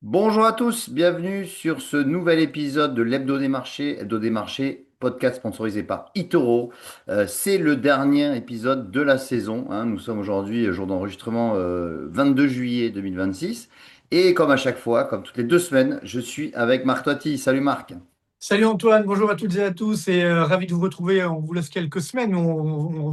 Bonjour à tous, bienvenue sur ce nouvel épisode de l'Hebdo des marchés, podcast sponsorisé par eToro. C'est le dernier épisode de la saison, hein. Nous sommes aujourd'hui, jour d'enregistrement 22 juillet 2026. Et comme à chaque fois, comme toutes les 2 semaines, je suis avec Marc Toiti. Salut Marc. Salut Antoine, bonjour à toutes et à tous et ravi de vous retrouver. On vous laisse quelques semaines,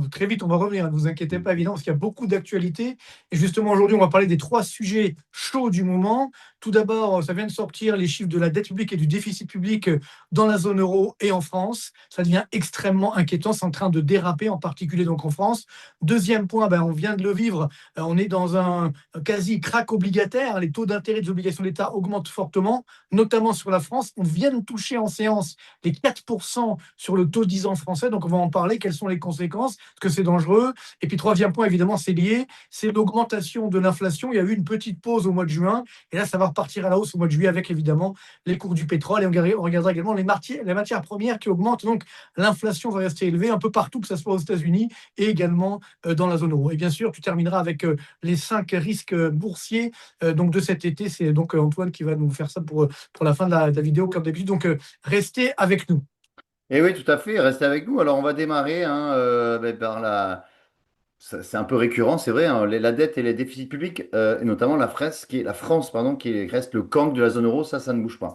très vite on va revenir, ne vous inquiétez pas évidemment parce qu'il y a beaucoup d'actualités. Et justement aujourd'hui on va parler des trois sujets chauds du moment. Tout d'abord, ça vient de sortir les chiffres de la dette publique et du déficit public dans la zone euro et en France. Ça devient extrêmement inquiétant, c'est en train de déraper en particulier donc en France. Deuxième point, on vient de le vivre, on est dans un quasi crack obligataire. Les taux d'intérêt des obligations d'État augmentent fortement, notamment sur la France. On vient de toucher en séance les 4% sur le taux 10 ans français. Donc, on va en parler. Quelles sont les conséquences? Est-ce que c'est dangereux? Et puis, troisième point, évidemment, c'est lié. C'est l'augmentation de l'inflation. Il y a eu une petite pause au mois de juin. Et là, ça va repartir à la hausse au mois de juillet avec, évidemment, les cours du pétrole. Et on regardera également les matières premières qui augmentent. Donc, l'inflation va rester élevée un peu partout, que ce soit aux États-Unis et également dans la zone euro. Et bien sûr, tu termineras avec les 5 risques boursiers donc de cet été. C'est donc Antoine qui va nous faire ça pour la fin de la vidéo, comme d'habitude. Donc, restez avec nous. Et oui, tout à fait, restez avec nous. Alors on va démarrer hein, par c'est un peu récurrent, c'est vrai, hein, la dette et les déficits publics, et notamment la France, pardon, qui reste le cancre de la zone euro, ça ne bouge pas.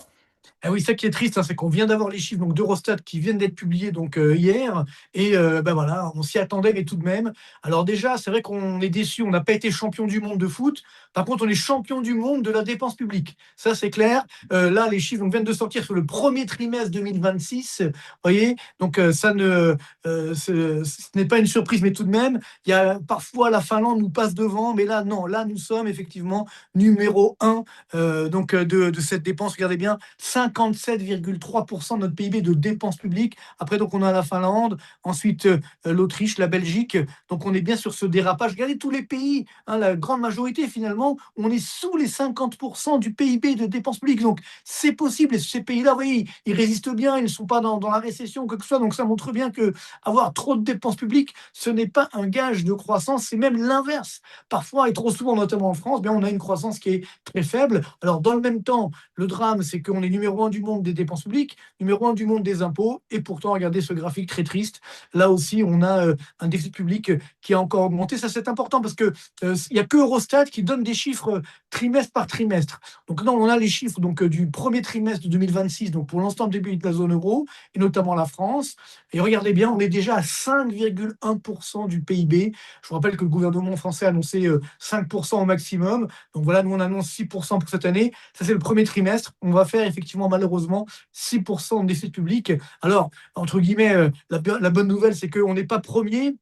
Ah oui, ça qui est triste, hein, c'est qu'on vient d'avoir les chiffres donc d'Eurostat qui viennent d'être publiés donc hier, et voilà, on s'y attendait, mais tout de même. Alors déjà, c'est vrai qu'on est déçu, on n'a pas été champion du monde de foot. Par contre, on est champion du monde de la dépense publique. Ça, c'est clair. Là, les chiffres donc, viennent de sortir sur le premier trimestre 2026. Vous voyez, donc ça ne, ce n'est pas une surprise, mais tout de même, il y a parfois la Finlande nous passe devant, mais là, non, là, nous sommes effectivement numéro un de cette dépense. Regardez bien, 57,3% de notre PIB de dépenses publiques. Après, donc, on a la Finlande, ensuite l'Autriche, la Belgique. Donc, on est bien sur ce dérapage. Regardez tous les pays, hein, la grande majorité, finalement, on est sous les 50% du PIB de dépenses publiques. Donc, c'est possible. Et ces pays-là, vous voyez, ils résistent bien, ils ne sont pas dans la récession, quoi que ce soit. Donc, ça montre bien que avoir trop de dépenses publiques, ce n'est pas un gage de croissance, c'est même l'inverse. Parfois, et trop souvent, notamment en France, bien, on a une croissance qui est très faible. Alors, dans le même temps, le drame, c'est qu'on est numéro un du monde des dépenses publiques, numéro un du monde des impôts, et pourtant, regardez ce graphique très triste. Là aussi, on a un déficit public qui a encore augmenté. Ça, c'est important parce que il n'y a que Eurostat qui donne des chiffres trimestre par trimestre. Donc là, on a les chiffres du premier trimestre de 2026, donc pour l'ensemble des pays de la zone euro, et notamment la France. Et regardez bien, on est déjà à 5,1% du PIB. Je vous rappelle que le gouvernement français a annoncé 5% au maximum. Donc voilà, nous, on annonce 6% pour cette année. Ça, c'est le premier trimestre. On va faire effectivement, malheureusement, 6% de déficit public. Alors, entre guillemets, la bonne nouvelle, c'est qu'on n'est pas premier,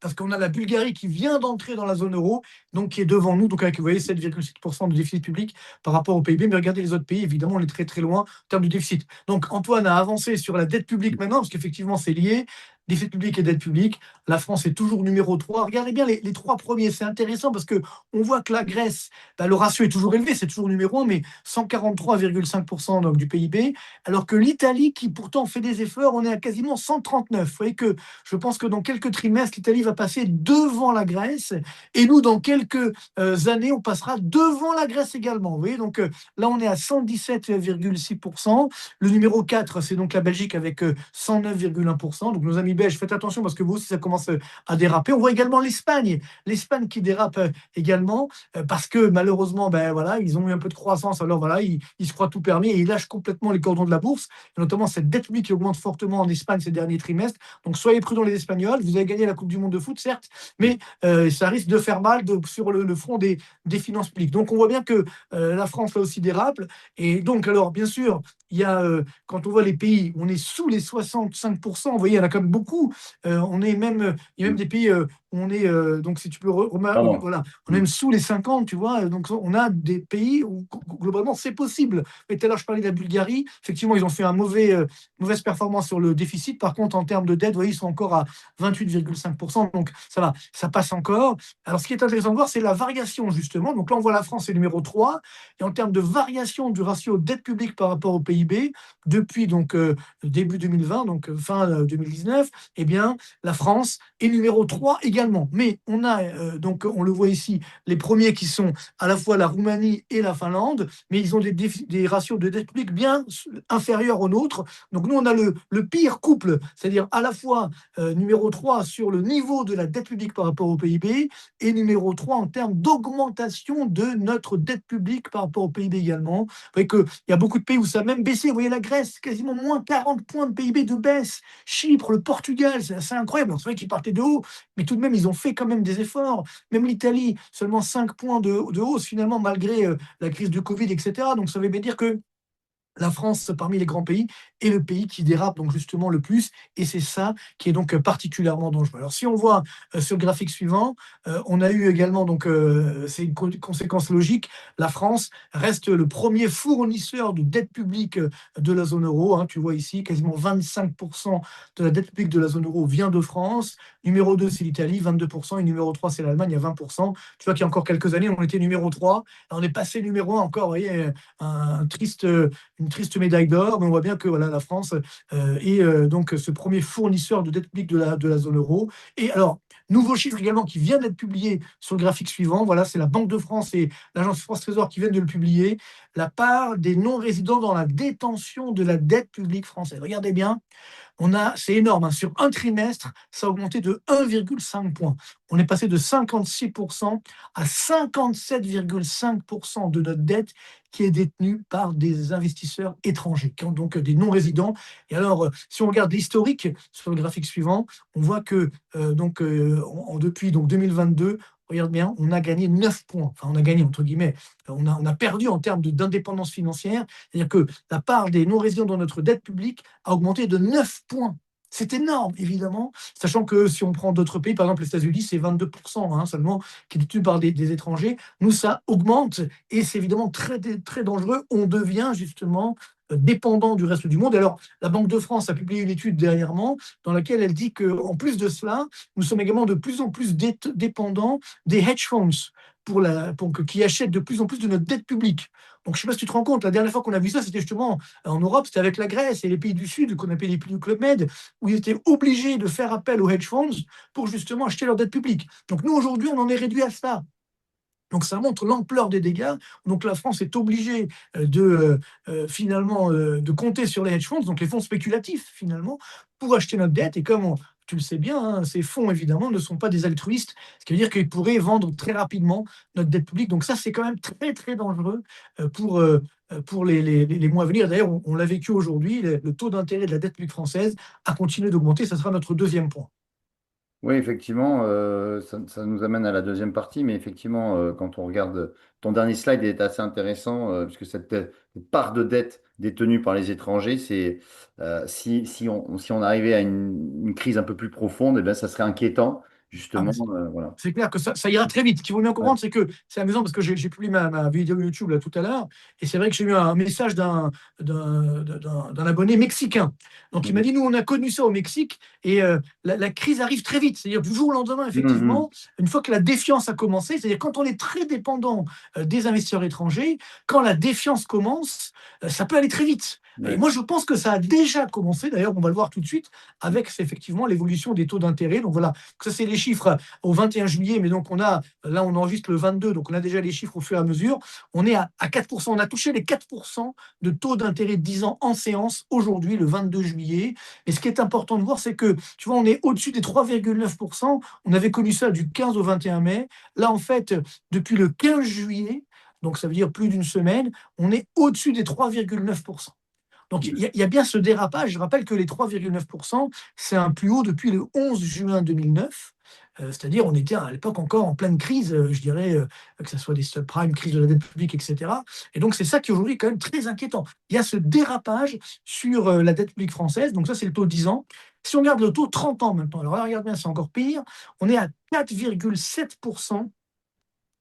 parce qu'on a la Bulgarie qui vient d'entrer dans la zone euro, donc qui est devant nous, donc avec, vous voyez, 7,6% de déficit public par rapport au PIB. Mais regardez les autres pays, évidemment, on est très très loin en termes de déficit. Donc Antoine a avancé sur la dette publique maintenant, parce qu'effectivement, c'est lié. Déficit public et dette publique. La France est toujours numéro 3. Regardez bien les trois premiers, c'est intéressant parce qu'on voit que la Grèce, le ratio est toujours élevé, c'est toujours numéro 1, mais 143,5% donc, du PIB, alors que l'Italie, qui pourtant fait des efforts, on est à quasiment 139. Vous voyez que je pense que dans quelques trimestres, l'Italie va passer devant la Grèce, et nous, dans quelques années, on passera devant la Grèce également. Vous voyez, donc là, on est à 117,6%. Le numéro 4, c'est donc la Belgique avec 109,1%. Donc nos amis belges, faites attention parce que vous aussi, ça commence à déraper. On voit également l'Espagne qui dérape également parce que malheureusement, voilà, ils ont eu un peu de croissance. Alors voilà, ils se croient tout permis et ils lâchent complètement les cordons de la bourse, et notamment cette dette publique qui augmente fortement en Espagne ces derniers trimestres. Donc soyez prudents les Espagnols. Vous avez gagné la Coupe du Monde de foot, certes, mais ça risque de faire mal sur le front des finances publiques. Donc on voit bien que la France là aussi dérape. Et donc alors bien sûr, il y a quand on voit les pays, on est sous les 65%. Vous voyez, il y en a quand même beaucoup. Il y a même des pays on est, donc si tu peux, Pardon. voilà, on est Mm. même sous les 50, tu vois. Donc on a des pays où globalement c'est possible. Et tout à l'heure, je parlais de la Bulgarie. Effectivement, ils ont fait mauvaise performance sur le déficit. Par contre, en termes de dette, vous voyez, ils sont encore à 28,5%. Donc ça va, ça passe encore. Alors ce qui est intéressant de voir, c'est la variation justement. Donc là, on voit la France est numéro 3. Et en termes de variation du ratio dette publique par rapport au PIB, depuis donc début 2020, donc fin 2019, eh bien, la France est numéro 3 également. Mais on a, donc on le voit ici, les premiers qui sont à la fois la Roumanie et la Finlande, mais ils ont des ratios de dette publique bien inférieurs aux nôtres. Donc nous, on a le pire couple, c'est-à-dire à la fois numéro 3 sur le niveau de la dette publique par rapport au PIB et numéro 3 en termes d'augmentation de notre dette publique par rapport au PIB également. Vous voyez qu'il y a beaucoup de pays où ça a même baissé. Vous voyez la Grèce, quasiment moins 40 points de PIB de baisse. Chypre, le Portugal, c'est assez incroyable. C'est vrai qu'ils partaient de haut, mais tout de même, ils ont fait quand même des efforts. Même l'Italie, seulement 5 points de hausse finalement, malgré la crise du Covid, etc. Donc ça veut bien dire que la France, parmi les grands pays, est le pays qui dérape donc justement le plus, et c'est ça qui est donc particulièrement dangereux. Alors si on voit sur le graphique suivant, on a eu également, donc c'est une conséquence logique, la France reste le premier fournisseur de dette publique de la zone euro, hein. Tu vois ici, quasiment 25% de la dette publique de la zone euro vient de France, numéro 2 c'est l'Italie, 22%, et numéro 3 c'est l'Allemagne à 20%. Tu vois qu'il y a encore quelques années, on était numéro 3, on est passé numéro 1 encore, vous voyez, un triste une triste médaille d'or, mais on voit bien que voilà, la France est donc ce premier fournisseur de dette publique de la zone euro. Et alors, nouveau chiffre également qui vient d'être publié sur le graphique suivant, voilà, c'est la Banque de France et l'Agence France Trésor qui viennent de le publier, la part des non-résidents dans la détention de la dette publique française. Regardez bien, c'est énorme, hein. Sur un trimestre, ça a augmenté de 1,5 points. On est passé de 56% à 57,5% de notre dette qui est détenue par des investisseurs étrangers, qui ont donc des non-résidents. Et alors, si on regarde l'historique sur le graphique suivant, on voit que depuis donc 2022, regarde bien, on a gagné 9 points. Enfin, on a gagné, entre guillemets, on a perdu en termes d'indépendance financière. C'est-à-dire que la part des non-résidents dans notre dette publique a augmenté de 9 points. C'est énorme, évidemment, sachant que si on prend d'autres pays, par exemple les États-Unis, c'est 22% hein, seulement qui est détenu par des étrangers. Nous, ça augmente et c'est évidemment très, très dangereux. On devient justement dépendant du reste du monde. Alors, la Banque de France a publié une étude dernièrement dans laquelle elle dit qu'en plus de cela, nous sommes également de plus en plus dépendants des hedge funds qui achètent de plus en plus de notre dette publique. Donc, je ne sais pas si tu te rends compte, la dernière fois qu'on a vu ça, c'était justement en Europe, c'était avec la Grèce et les pays du Sud, qu'on appelle les pays du Club Med, où ils étaient obligés de faire appel aux hedge funds pour justement acheter leur dette publique. Donc, nous, aujourd'hui, on en est réduit à ça. Donc ça montre l'ampleur des dégâts. Donc la France est obligée finalement de compter sur les hedge funds, donc les fonds spéculatifs finalement, pour acheter notre dette. Et comme tu le sais bien, hein, ces fonds évidemment ne sont pas des altruistes, ce qui veut dire qu'ils pourraient vendre très rapidement notre dette publique. Donc ça c'est quand même très très dangereux pour les mois à venir. D'ailleurs, on l'a vécu aujourd'hui, le taux d'intérêt de la dette publique française a continué d'augmenter. Ça sera notre deuxième point. Oui, effectivement, ça nous amène à la deuxième partie, mais effectivement, quand on regarde ton dernier slide, il est assez intéressant, puisque cette part de dette détenue par les étrangers, si on arrivait à une crise un peu plus profonde, eh bien, ça serait inquiétant, Ah, justement. mais Voilà. c'est clair que ça ira très vite. Ce qu'il faut bien Ouais. comprendre, c'est que c'est amusant parce que j'ai publié ma vidéo YouTube là tout à l'heure, et c'est vrai que j'ai eu un message d'un abonné mexicain. Donc il m'a Mhm. dit, nous on a connu ça au Mexique, et la crise arrive très vite. C'est-à-dire du jour au lendemain, Mhm. effectivement, une fois que la défiance a commencé, c'est-à-dire quand on est très dépendant des investisseurs étrangers, quand la défiance commence, ça peut aller très vite. Et Ouais. moi, je pense que ça a déjà commencé. D'ailleurs, on va le voir tout de suite avec effectivement l'évolution des taux d'intérêt. Donc voilà, ça c'est les chiffres au 21 juillet, mais donc là on enregistre le 22, donc on a déjà les chiffres au fur et à mesure. On est à 4%, on a touché les 4% de taux d'intérêt de 10 ans en séance aujourd'hui, le 22 juillet. Et ce qui est important de voir, c'est que, tu vois, on est au-dessus des 3,9%. On avait connu ça du 15 au 21 mai. Là, en fait, depuis le 15 juillet, donc ça veut dire plus d'une semaine, on est au-dessus des 3,9%. Donc il y a bien ce dérapage. Je rappelle que les 3,9%, c'est un plus haut depuis le 11 juin 2009. C'est-à-dire, on était à l'époque encore en pleine crise, je dirais, que ce soit des subprimes, crise de la dette publique, etc. Et donc, c'est ça qui aujourd'hui est quand même très inquiétant. Il y a ce dérapage sur la dette publique française. Donc, ça, c'est le taux de 10 ans. Si on regarde le taux 30 ans maintenant, alors là, regarde bien, c'est encore pire, on est à 4,7%.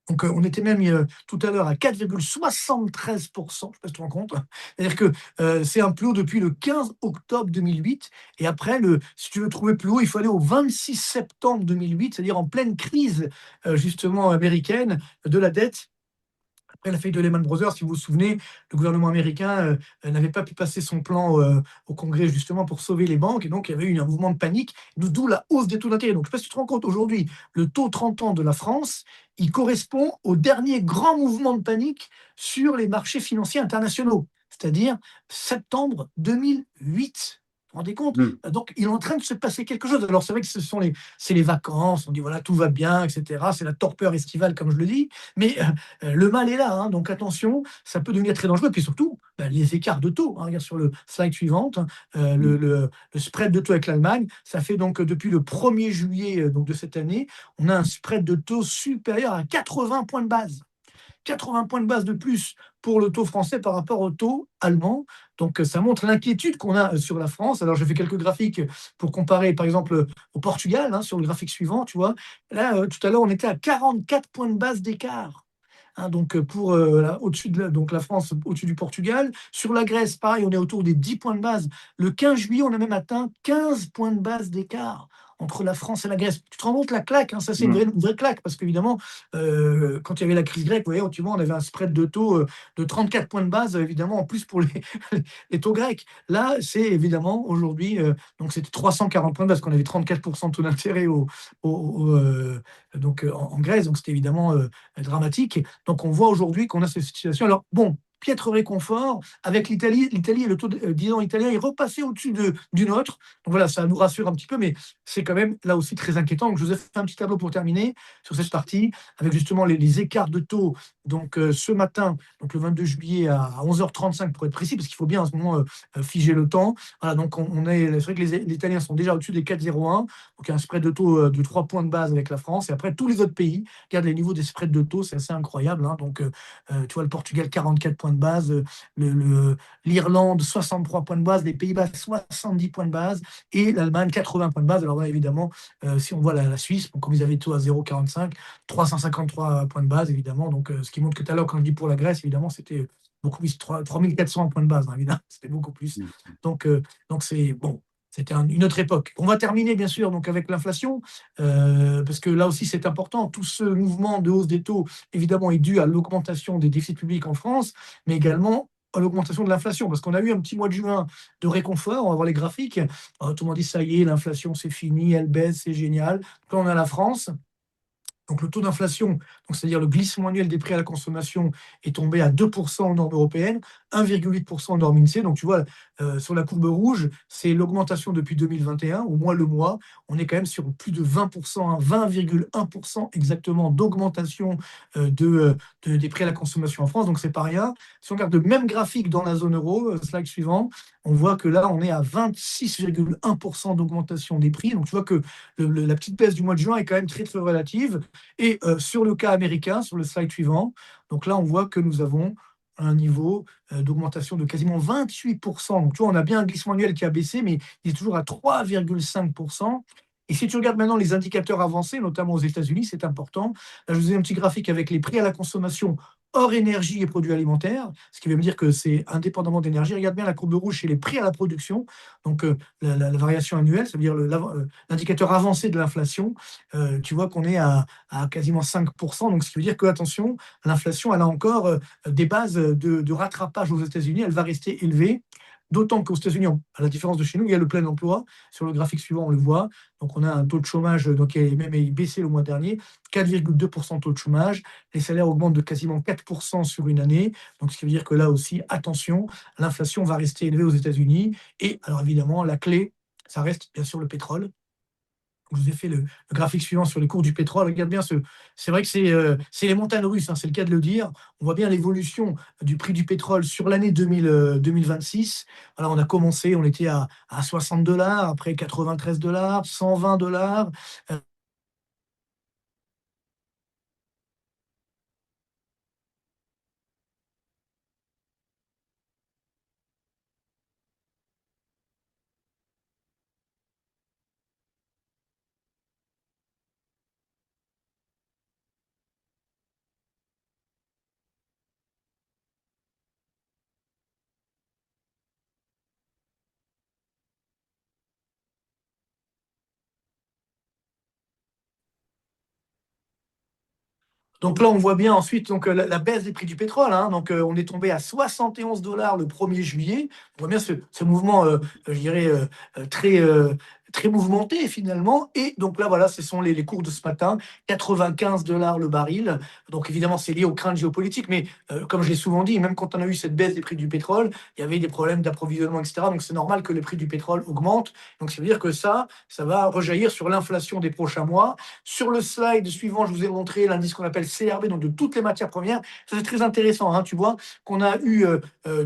Donc, on était même tout à l'heure à 4,73%, je ne sais pas si tu te rends compte. C'est-à-dire que c'est un plus haut depuis le 15 octobre 2008. Et après, si tu veux trouver plus haut, il faut aller au 26 septembre 2008, c'est-à-dire en pleine crise justement américaine de la dette. Après la faillite de Lehman Brothers, si vous vous souvenez, le gouvernement américain n'avait pas pu passer son plan au Congrès justement pour sauver les banques. Et donc, il y avait eu un mouvement de panique, d'où la hausse des taux d'intérêt. Donc, je ne sais pas si tu te rends compte, aujourd'hui, le taux 30 ans de la France, il correspond au dernier grand mouvement de panique sur les marchés financiers internationaux, c'est-à-dire septembre 2008. Vous vous rendez compte? Mm. Donc, il est en train de se passer quelque chose. Alors, c'est vrai que c'est les vacances, on dit voilà, tout va bien, etc. C'est la torpeur estivale, comme je le dis. Mais le mal est là, hein, donc attention, ça peut devenir très dangereux. Et puis surtout, les écarts de taux, hein, regarde sur le slide suivante, le spread de taux avec l'Allemagne, ça fait donc depuis le 1er juillet donc de cette année, on a un spread de taux supérieur à 80 points de base. 80 points de base de plus pour le taux français par rapport au taux allemand. Donc, ça montre l'inquiétude qu'on a sur la France. Alors, je fais quelques graphiques pour comparer, par exemple, au Portugal, hein, sur le graphique suivant, tu vois. Là, tout à l'heure, on était à 44 points de base d'écart. Hein, donc pour au-dessus donc la France au-dessus du Portugal. Sur la Grèce, pareil, on est autour des 10 points de base. Le 15 juillet, on a même atteint 15 points de base d'écart entre la France et la Grèce. Tu te rends compte la claque, hein, ça c'est Mm. une vraie claque, parce qu'évidemment, quand il y avait la crise grecque, vous voyez, tu vois, on avait un spread de taux de 34 points de base, évidemment, en plus pour les taux grecs. Là, c'est évidemment aujourd'hui, donc c'était 340 points de base, parce qu'on avait 34% de taux d'intérêt en Grèce, donc c'était évidemment dramatique. Donc on voit aujourd'hui qu'on a cette situation. Alors bon, piètre réconfort avec l'Italie. L'Italie et le taux de 10 ans italien est repassé au-dessus du nôtre. Donc voilà, ça nous rassure un petit peu, mais c'est quand même là aussi très inquiétant. Donc je vous ai fait un petit tableau pour terminer sur cette partie, avec justement les écarts de taux. Donc ce matin, donc le 22 juillet à 11h35 pour être précis, parce qu'il faut bien en ce moment figer le temps. Voilà, donc c'est vrai que les Italiens sont déjà au-dessus des 4,01, donc il y a un spread de taux de 3 points de base avec la France. Et après, tous les autres pays, regarde les niveaux des spreads de taux, c'est assez incroyable. Hein. Donc, tu vois, le Portugal, 44 points de base, l'Irlande, 63 points de base, les Pays-Bas, 70 points de base, et l'Allemagne, 80 points de base. Alors là, évidemment, si on voit la Suisse, bon, comme ils avaient taux à 0,45, 353 points de base, évidemment. Donc, ce qui montre que tout à l'heure, quand je dis pour la Grèce, évidemment, c'était beaucoup plus, 3400 points de base, hein, évidemment, c'était beaucoup plus. Mm. Donc, c'est bon. C'était une autre époque. On va terminer, bien sûr, donc avec l'inflation, parce que là aussi, c'est important. Tout ce mouvement de hausse des taux, évidemment, est dû à l'augmentation des déficits publics en France, mais également à l'augmentation de l'inflation, parce qu'on a eu un petit mois de juin de réconfort. On va voir les graphiques. Tout le monde dit, ça y est, l'inflation, c'est fini, elle baisse, c'est génial. Quand on a la France, donc le taux d'inflation, donc c'est-à-dire le glissement annuel des prix à la consommation, est tombé à 2% en norme européenne, 1,8% en norme INSEE. Donc tu vois, sur la courbe rouge, c'est l'augmentation depuis 2021, au moins le mois. On est quand même sur plus de 20%, hein, 20,1% exactement d'augmentation des prix à la consommation en France. Donc c'est pas rien. Si on regarde le même graphique dans la zone euro, slide suivant, on voit que là, on est à 26,1% d'augmentation des prix. Donc tu vois que la petite baisse du mois de juin est quand même très, très relative. Et sur le cas américain, sur le slide suivant, donc là, on voit que nous avons un niveau d'augmentation de quasiment 28%. Donc, tu vois, on a bien un glissement annuel qui a baissé, mais il est toujours à 3,5%. Et si tu regardes maintenant les indicateurs avancés, notamment aux États-Unis, c'est important. Là, je vous ai un petit graphique avec les prix à la consommation hors énergie et produits alimentaires, ce qui veut me dire que c'est indépendamment d'énergie. Regarde bien la courbe rouge, c'est les prix à la production, donc la variation annuelle, ça veut dire l'indicateur avancé de l'inflation. Tu vois qu'on est à quasiment 5%, donc ce qui veut dire que, attention, l'inflation, elle a encore des bases de rattrapage aux États-Unis, elle va rester élevée. D'autant qu'aux États-Unis, à la différence de chez nous, il y a le plein emploi. Sur le graphique suivant, on le voit. Donc, on a un taux de chômage donc, qui a même baissé le mois dernier, 4,2% de taux de chômage. Les salaires augmentent de quasiment 4% sur une année. Donc, ce qui veut dire que là aussi, attention, l'inflation va rester élevée aux États-Unis. Et alors, évidemment, la clé, ça reste bien sûr le pétrole. Je vous ai fait le graphique suivant sur les cours du pétrole. Regarde bien, c'est vrai que c'est les montagnes russes, hein, c'est le cas de le dire. On voit bien l'évolution du prix du pétrole sur l'année 2026. Alors, on a commencé, on était à 60 dollars, après 93 dollars, 120 dollars. Donc là, on voit bien ensuite donc, la baisse des prix du pétrole, hein. Donc on est tombé à 71 dollars le 1er juillet. On voit bien ce mouvement, je dirais, très, très mouvementé finalement. Et donc là, voilà, ce sont les cours de ce matin, 95 dollars le baril. Donc évidemment, c'est lié aux craintes géopolitiques. Mais comme je l'ai souvent dit, même quand on a eu cette baisse des prix du pétrole, il y avait des problèmes d'approvisionnement, etc. Donc c'est normal que les prix du pétrole augmentent. Donc ça veut dire que ça va rejaillir sur l'inflation des prochains mois. Sur le slide suivant, je vous ai montré l'indice qu'on appelle CRB, donc de toutes les matières premières. Ça, c'est très intéressant, hein. Tu vois qu'on a eu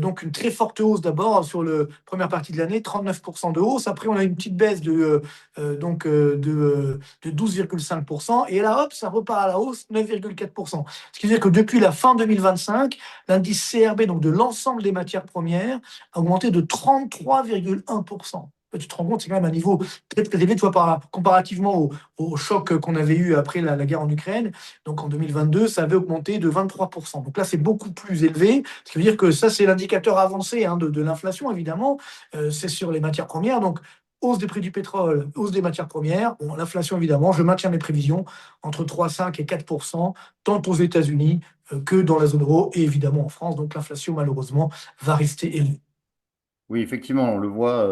donc une très forte hausse d'abord sur la première partie de l'année, 39% de hausse. Après, on a une petite baisse de 12,5%. Et là, hop, ça repart à la hausse, 9,4%. Ce qui veut dire que depuis la fin 2025, l'indice CRB, donc de l'ensemble des matières premières, a augmenté de 33,1%. Tu te rends compte, c'est quand même un niveau très, très élevé, tu vois, comparativement au choc qu'on avait eu après la guerre en Ukraine. Donc en 2022, ça avait augmenté de 23%. Donc là, c'est beaucoup plus élevé. Ce qui veut dire que ça, c'est l'indicateur avancé, hein, de l'inflation, évidemment. C'est sur les matières premières. Donc, hausse des prix du pétrole, hausse des matières premières. Bon, l'inflation, évidemment, je maintiens mes prévisions entre 3,5 et 4%, tant aux États-Unis que dans la zone euro et évidemment en France. Donc l'inflation, malheureusement, va rester élevée. Oui, effectivement, on le voit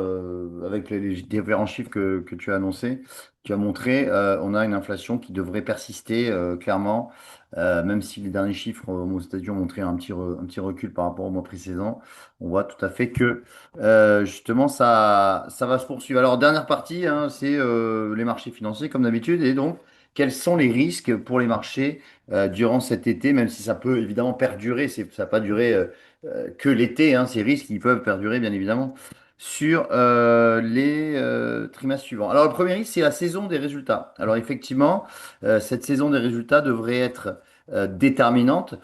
avec les différents chiffres que tu as annoncés, tu as montré, on a une inflation qui devrait persister clairement, même si les derniers chiffres aux États-Unis ont montré un petit recul par rapport au mois précédent. On voit tout à fait que justement ça va se poursuivre. Alors, dernière partie, hein, c'est les marchés financiers comme d'habitude, et donc quels sont les risques pour les marchés durant cet été, même si ça peut évidemment perdurer, ça va pas durer que l'été, hein, ces risques, ils peuvent perdurer, bien évidemment, sur les trimestres suivants. Alors, le premier risque, c'est la saison des résultats. Alors, effectivement, cette saison des résultats devrait être déterminante,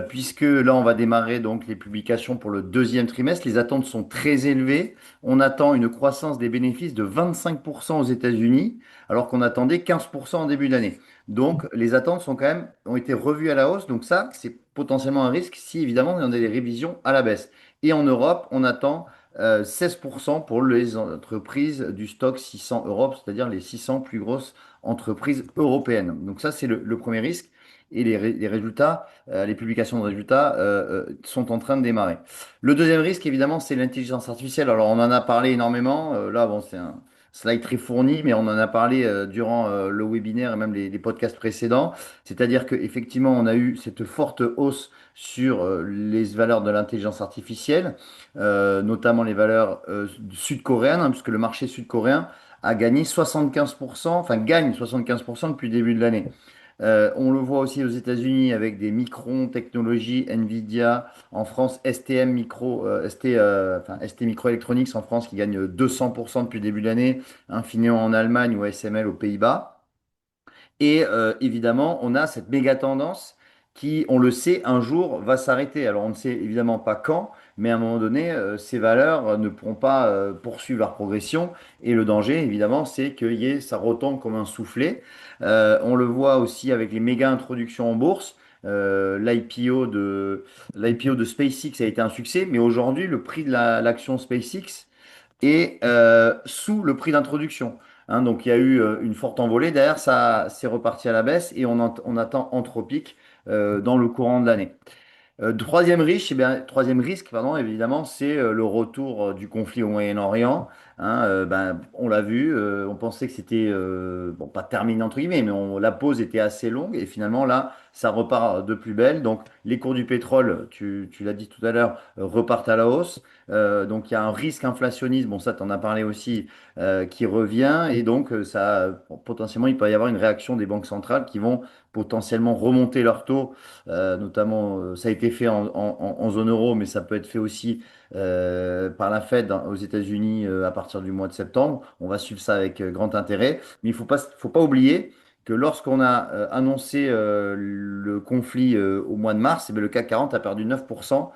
puisque là, on va démarrer donc les publications pour le deuxième trimestre. Les attentes sont très élevées. On attend une croissance des bénéfices de 25% aux États-Unis, alors qu'on attendait 15% en début d'année. Donc, les attentes sont quand même, ont été revues à la hausse. Donc ça, c'est potentiellement un risque si évidemment on a des révisions à la baisse. Et en Europe, on attend 16% pour les entreprises du stock 600 Europe, c'est-à-dire les 600 plus grosses entreprises européennes. Donc ça, c'est le premier risque. Et les résultats, les publications de résultats sont en train de démarrer. Le deuxième risque, évidemment, c'est l'intelligence artificielle. Alors, on en a parlé énormément. Là, bon, c'est un slide très fourni, mais on en a parlé durant le webinaire et même les podcasts précédents. C'est-à-dire qu'effectivement, on a eu cette forte hausse sur les valeurs de l'intelligence artificielle, notamment les valeurs sud-coréennes, hein, puisque le marché sud-coréen a gagné 75%, enfin gagne 75% depuis le début de l'année. On le voit aussi aux États-Unis avec des Micron Technologies, Nvidia, en France STM Micro, ST Microelectronics en France qui gagne 200% depuis le début de l'année, Infineon en Allemagne ou ASML aux Pays-Bas. Et évidemment, on a cette méga tendance qui, on le sait, un jour va s'arrêter. Alors, on ne sait évidemment pas quand, mais à un moment donné, ces valeurs ne pourront pas poursuivre leur progression. Et le danger, évidemment, c'est ça retombe comme un soufflet. On le voit aussi avec les méga introductions en bourse. L'IPO de SpaceX a été un succès, mais aujourd'hui, le prix de l'action SpaceX et sous le prix d'introduction. Hein, donc il y a eu une forte envolée. Derrière, ça c'est reparti à la baisse et on attend Anthropic dans le courant de l'année. Troisième risque, pardon, évidemment, c'est le retour du conflit au Moyen-Orient. Hein, on l'a vu, on pensait que c'était bon, pas terminé entre guillemets, mais la pause était assez longue et finalement là, ça repart de plus belle. Donc les cours du pétrole, tu l'as dit tout à l'heure, repartent à la hausse. Donc il y a un risque inflationniste, bon ça t'en as parlé aussi, qui revient et donc potentiellement il peut y avoir une réaction des banques centrales qui vont potentiellement remonter leurs taux notamment, ça a été fait en zone euro, mais ça peut être fait aussi par la Fed aux États-Unis à partir du mois de septembre. On va suivre ça avec grand intérêt. Mais il faut pas oublier que lorsqu'on a annoncé le conflit au mois de mars, eh bien, le CAC 40 a perdu 9%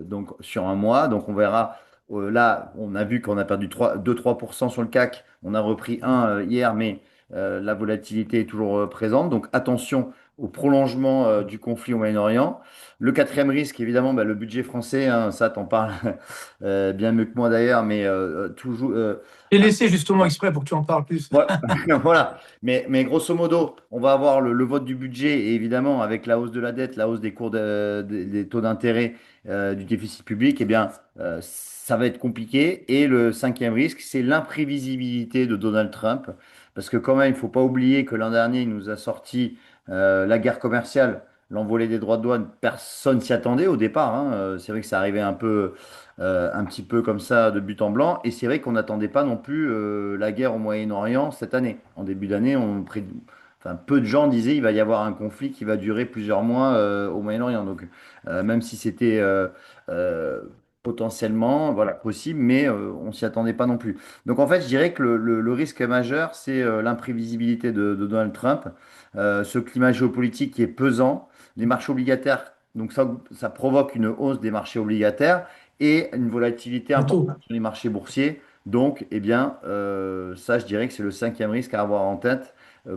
donc, sur un mois. Donc on verra. Là, on a vu qu'on a perdu 2-3% sur le CAC. On a repris un hier, mais la volatilité est toujours présente. Donc attention au prolongement du conflit au Moyen-Orient. Le quatrième risque, évidemment, bah, le budget français, hein, ça t'en parles bien mieux que moi d'ailleurs, mais toujours. Et laissé justement exprès pour que tu en parles plus. Voilà. Voilà. Mais grosso modo, on va avoir le vote du budget et évidemment, avec la hausse de la dette, la hausse des cours des taux d'intérêt du déficit public, eh bien, ça va être compliqué. Et le cinquième risque, c'est l'imprévisibilité de Donald Trump. Parce que quand même, il ne faut pas oublier que l'an dernier, il nous a sorti la guerre commerciale, l'envolée des droits de douane. Personne s'y attendait au départ, hein. C'est vrai que ça arrivait un petit peu comme ça de but en blanc. Et c'est vrai qu'on n'attendait pas non plus la guerre au Moyen-Orient cette année. En début d'année, enfin, peu de gens disaient il va y avoir un conflit qui va durer plusieurs mois au Moyen-Orient. Donc, même si c'était euh, potentiellement voilà, possible, mais on s'y attendait pas non plus. Donc, en fait, je dirais que le risque majeur, c'est l'imprévisibilité de Donald Trump, ce climat géopolitique qui est pesant, les marchés obligataires. Donc ça provoque une hausse des marchés obligataires et une volatilité Bientôt. importante sur les marchés boursiers. Donc, eh bien, ça, je dirais que c'est le cinquième risque à avoir en tête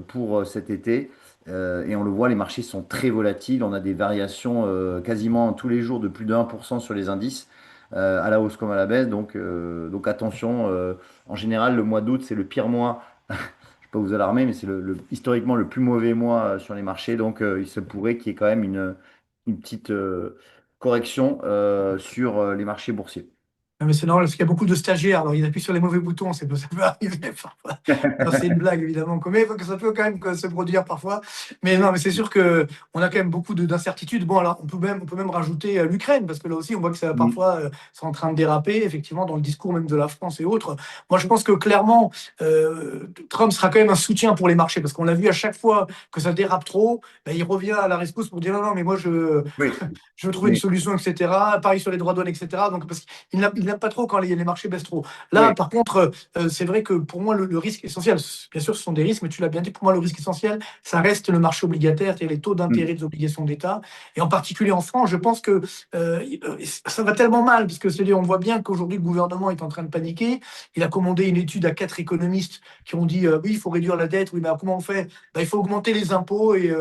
pour cet été. Et on le voit, les marchés sont très volatiles. On a des variations quasiment tous les jours de plus de 1% sur les indices, à la hausse comme à la baisse. Donc attention, en général, le mois d'août, c'est le pire mois. Je ne vais pas vous alarmer, mais c'est historiquement le plus mauvais mois sur les marchés. Donc il se pourrait qu'il y ait quand même une petite correction sur les marchés boursiers. Non, mais c'est normal parce qu'il y a beaucoup de stagiaires, alors ils appuient sur les mauvais boutons, ça peut arriver parfois. Non, c'est une blague évidemment, mais ça peut quand même se produire parfois. Mais non, mais c'est sûr que on a quand même beaucoup d'incertitudes. Bon, alors on peut même rajouter l'Ukraine parce que là aussi on voit que ça Mm. parfois c'est en train de déraper, effectivement, dans le discours même de la France et autres. Moi, je pense que clairement Trump sera quand même un soutien pour les marchés parce qu'on l'a vu à chaque fois que ça dérape trop, ben, il revient à la rescousse pour dire non, non, mais moi Oui, je veux trouver une mais solution, etc. Pareil sur les droits de douane, etc. Donc, parce qu'il n'aime pas trop quand les marchés baissent trop. Là, oui. par contre, c'est vrai que pour moi, le risque essentiel, bien sûr, ce sont des risques, mais tu l'as bien dit, pour moi, le risque essentiel, ça reste le marché obligataire, c'est-à-dire les taux d'intérêt Mm. des obligations d'État. Et en particulier en France, je pense que ça va tellement mal, puisque c'est-à-dire, on voit bien qu'aujourd'hui, le gouvernement est en train de paniquer. Il a commandé une étude à 4 économistes qui ont dit oui, il faut réduire la dette. Oui, mais comment on fait? Ben, il faut augmenter les impôts et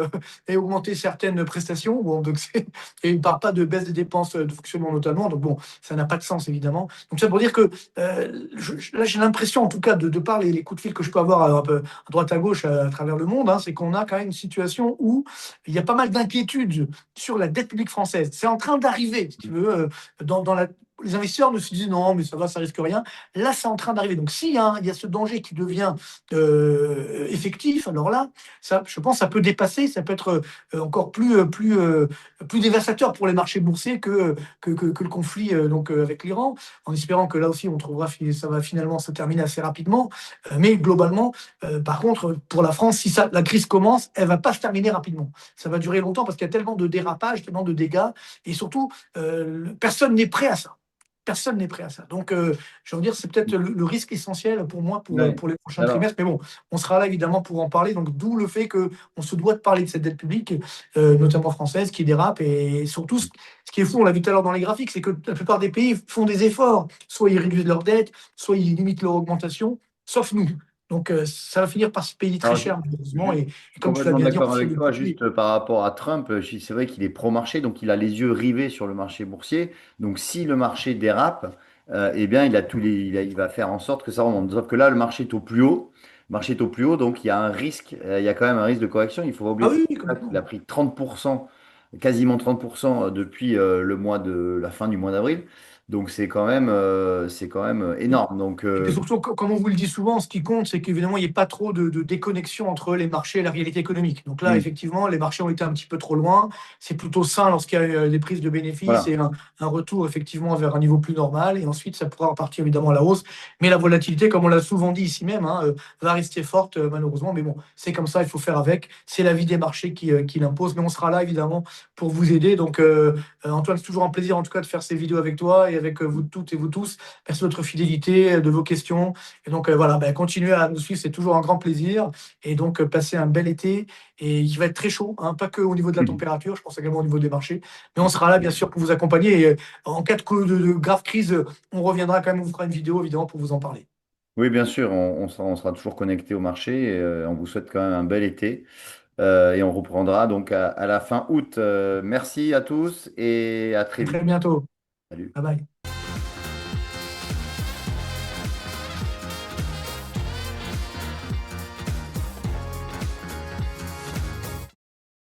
augmenter certaines prestations. Bon, donc et il ne parle pas de baisse des dépenses de fonctionnement notamment. Donc bon, ça n'a pas de sens évidemment. Donc ça pour dire que là j'ai l'impression en tout cas de par les coups de fil que je peux avoir un peu à droite à gauche à travers le monde, hein, c'est qu'on a quand même une situation où il y a pas mal d'inquiétudes sur la dette publique française. C'est en train d'arriver, si tu veux, dans la les investisseurs ne se disent non, mais ça va, ça risque rien. Là, c'est en train d'arriver. Donc, il y a ce danger qui devient effectif, alors là, ça, je pense, ça peut dépasser, ça peut être encore plus dévastateur pour les marchés boursiers que le conflit avec l'Iran, en espérant que là aussi on trouvera ça va finalement se terminer assez rapidement. Mais globalement, par contre, pour la France, si la crise commence, elle va pas se terminer rapidement. Ça va durer longtemps parce qu'il y a tellement de dérapages, tellement de dégâts, et surtout, personne n'est prêt à ça. Personne n'est prêt à ça. Donc, je veux dire, c'est peut-être le risque essentiel pour moi Ouais. pour les prochains Alors, trimestres. Mais bon, on sera là évidemment pour en parler. Donc, d'où le fait qu'on se doit de parler de cette dette publique, notamment française, qui dérape. Et surtout, ce qui est fou, on l'a vu tout à l'heure dans les graphiques, c'est que la plupart des pays font des efforts. Soit ils réduisent leur dette, soit ils limitent leur augmentation, sauf nous. Donc, ça va finir par se payer très alors, cher, malheureusement. je Et suis comme tu l'as complètement bien dit, on d'accord fait avec le toi, profil. juste par rapport à Trump, c'est vrai qu'il est pro-marché, donc il a les yeux rivés sur le marché boursier. Donc si le marché dérape, eh bien il a il va faire en sorte que ça remonte. Sauf que là, le marché est au plus haut. Le marché est au plus haut, donc il y a un risque, il y a quand même un risque de correction. Il faut pas Ah oublier oui, oui, qu'il a complètement. pris 30%, quasiment 30% depuis le mois de la fin du mois d'avril. Donc c'est quand même énorme. Donc Et puis surtout, comme on vous le dit souvent, ce qui compte, c'est qu'évidemment, il n'y ait pas trop de déconnexion entre les marchés et la réalité économique. Donc là, hmm, effectivement, les marchés ont été un petit peu trop loin. C'est plutôt sain lorsqu'il y a des prises de bénéfices voilà. et un retour effectivement vers un niveau plus normal. Et ensuite, ça pourra repartir évidemment à la hausse. Mais la volatilité, comme on l'a souvent dit ici même, hein, va rester forte malheureusement. Mais bon, c'est comme ça, il faut faire avec. C'est la vie des marchés qui l'impose. Mais on sera là évidemment pour vous aider. Donc, Antoine, c'est toujours un plaisir en tout cas de faire ces vidéos avec toi et avec vous toutes et vous tous. Merci de votre fidélité, de vos questions. Et donc voilà, ben, continuez à nous suivre, c'est toujours un grand plaisir. Et donc passez un bel été et il va être très chaud, hein, pas que au niveau de la température, je pense également au niveau des marchés. Mais on sera là bien sûr pour vous accompagner. Et en cas de grave crise, on reviendra quand même, on vous fera une vidéo évidemment pour vous en parler. Oui, bien sûr, on sera toujours connecté au marché et on vous souhaite quand même un bel été. Et on reprendra donc à la fin août. Merci à tous et à très À vite. très bientôt. Salut. Bye bye.